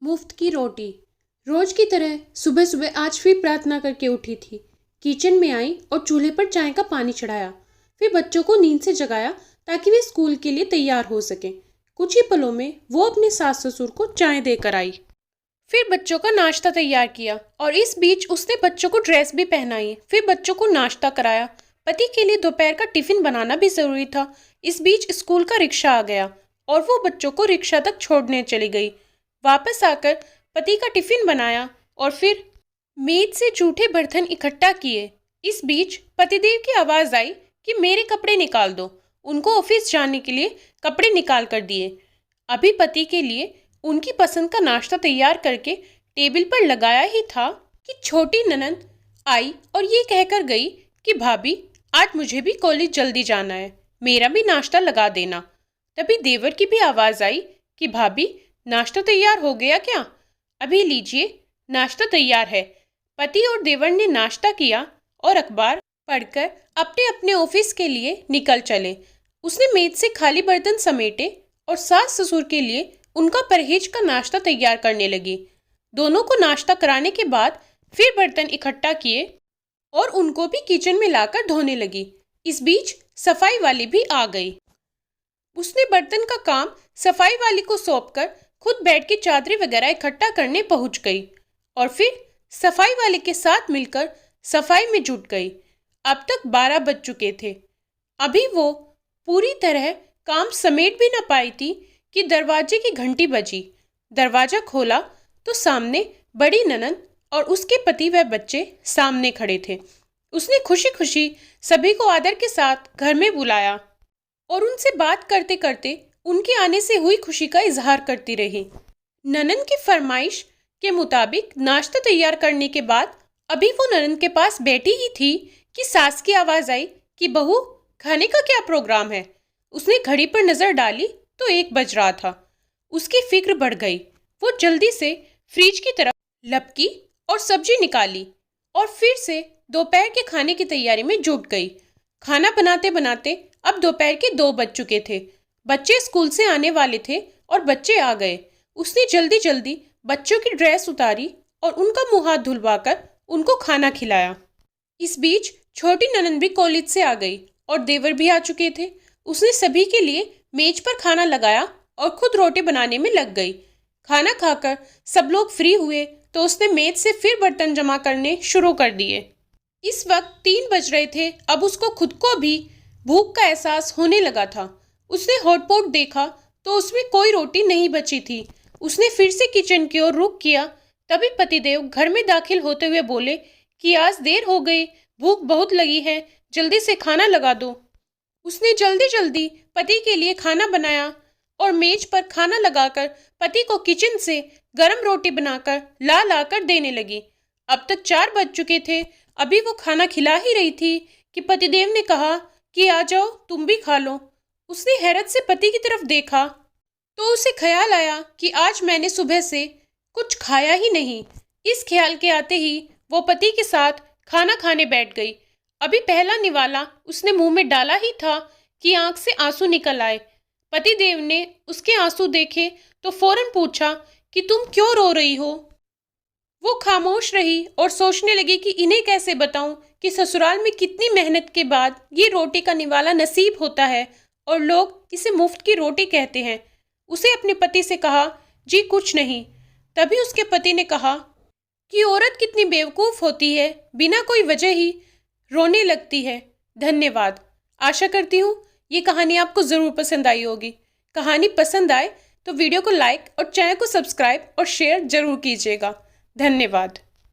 मुफ्त की रोटी। रोज की तरह सुबह सुबह आज फिर प्रार्थना करके उठी थी। किचन में आई और चूल्हे पर चाय का पानी चढ़ाया। फिर बच्चों को नींद से जगाया ताकि वे स्कूल के लिए तैयार हो सकें। कुछ ही पलों में वो अपने सास ससुर को चाय देकर आई। फिर बच्चों का नाश्ता तैयार किया और इस बीच उसने बच्चों को ड्रेस भी पहनाई। फिर बच्चों को नाश्ता कराया। पति के लिए दोपहर का टिफिन बनाना भी जरूरी था। इस बीच स्कूल का रिक्शा आ गया और वो बच्चों को रिक्शा तक छोड़ने चली गई। वापस आकर पति का टिफिन बनाया और फिर मेज से जूठे बर्तन इकट्ठा किए। इस बीच पतिदेव की आवाज आई कि मेरे कपड़े निकाल दो। उनको ऑफिस जाने के लिए कपड़े निकाल कर दिए। अभी पति के लिए उनकी पसंद का नाश्ता तैयार करके टेबल पर लगाया ही था कि छोटी ननद आई और ये कहकर गई कि भाभी आज मुझे भी कॉलेज जल्दी जाना है, मेरा भी नाश्ता लगा देना। तभी देवर की भी आवाज आई कि भाभी नाश्ता तैयार हो गया क्या? अभी लीजिए, नाश्ता तैयार है। पति और देवर ने नाश्ता किया और अखबार पढ़कर अपने अपने ऑफिस के लिए निकल चले। उसने मेज से खाली बर्तन समेटे और सास ससुर के लिए उनका परहेज का नाश्ता तैयार करने लगी। दोनों को नाश्ता कराने के बाद फिर बर्तन इकट्ठा किए और उनको भी किचन में लाकर धोने लगी। इस बीच सफाई वाली भी आ गई। उसने बर्तन का काम सफाई वाली को सौंपकर खुद बेड की चादरें वगैरह इकट्ठा करने पहुंच गई और फिर सफाई वाले के साथ मिलकर सफाई में जुट गई। अब तक 12 बज चुके थे। अभी वो पूरी तरह काम समेट भी न पाई थी कि दरवाजे की घंटी बजी। दरवाजा खोला तो सामने बड़ी ननद और उसके पति व बच्चे सामने खड़े थे। उसने खुशी खुशी सभी को आदर के साथ घर में बुलाया और उनसे बात करते करते उनके आने से हुई खुशी का इजहार करती रही। ननद की फरमाइश के मुताबिक नाश्ता तैयार करने के बाद अभी वो ननद के पास बैठी ही थी कि सास की आवाज आई कि बहू खाने का क्या प्रोग्राम है। उसने घड़ी पर नजर डाली तो 1 बज रहा था। उसकी फिक्र बढ़ गई। वो जल्दी से फ्रिज की तरफ लपकी और सब्जी निकाली और फिर से दोपहर के खाने की तैयारी में जुट गई। खाना बनाते बनाते अब दोपहर के 2 बज चुके थे। बच्चे स्कूल से आने वाले थे और बच्चे आ गए। उसने जल्दी जल्दी बच्चों की ड्रेस उतारी और उनका मुंह हाथ धुलवाकर उनको खाना खिलाया। इस बीच छोटी ननद भी कॉलेज से आ गई और देवर भी आ चुके थे। उसने सभी के लिए मेज पर खाना लगाया और खुद रोटी बनाने में लग गई। खाना खाकर सब लोग फ्री हुए तो उसने मेज से फिर बर्तन जमा करने शुरू कर दिए। इस वक्त 3 बज रहे थे। अब उसको खुद को भी भूख का एहसास होने लगा था। उसने हॉटपॉट देखा तो उसमें कोई रोटी नहीं बची थी। उसने फिर से किचन की ओर रुख किया। तभी पतिदेव घर में दाखिल होते हुए बोले कि आज देर हो गई, भूख बहुत लगी है, जल्दी से खाना लगा दो। उसने जल्दी जल्दी पति के लिए खाना बनाया और मेज पर खाना लगाकर पति को किचन से गरम रोटी बनाकर ला ला कर देने लगी। अब तक 4 बज चुके थे। अभी वो खाना खिला ही रही थी कि पतिदेव ने कहा कि आ जाओ, तुम भी खा लो। उसने हैरत से पति की तरफ देखा तो उसे ख्याल आया कि आज मैंने सुबह से कुछ खाया ही नहीं। इस ख्याल के आते ही वो पति के साथ खाना खाने बैठ गई। अभी पहला निवाला उसने मुंह में डाला ही था कि आंख से आंसू निकल आए। पतिदेव ने उसके आंसू देखे तो फौरन पूछा कि तुम क्यों रो रही हो। वो खामोश रही और सोचने लगी कि इन्हें कैसे बताऊं कि ससुराल में कितनी मेहनत के बाद ये रोटी का निवाला नसीब होता है और लोग इसे मुफ्त की रोटी कहते हैं। उसे अपने पति से कहा, जी कुछ नहीं। तभी उसके पति ने कहा कि औरत कितनी बेवकूफ़ होती है, बिना कोई वजह ही रोने लगती है। धन्यवाद। आशा करती हूँ ये कहानी आपको ज़रूर पसंद आई होगी। कहानी पसंद आए तो वीडियो को लाइक और चैनल को सब्सक्राइब और शेयर जरूर कीजिएगा। धन्यवाद।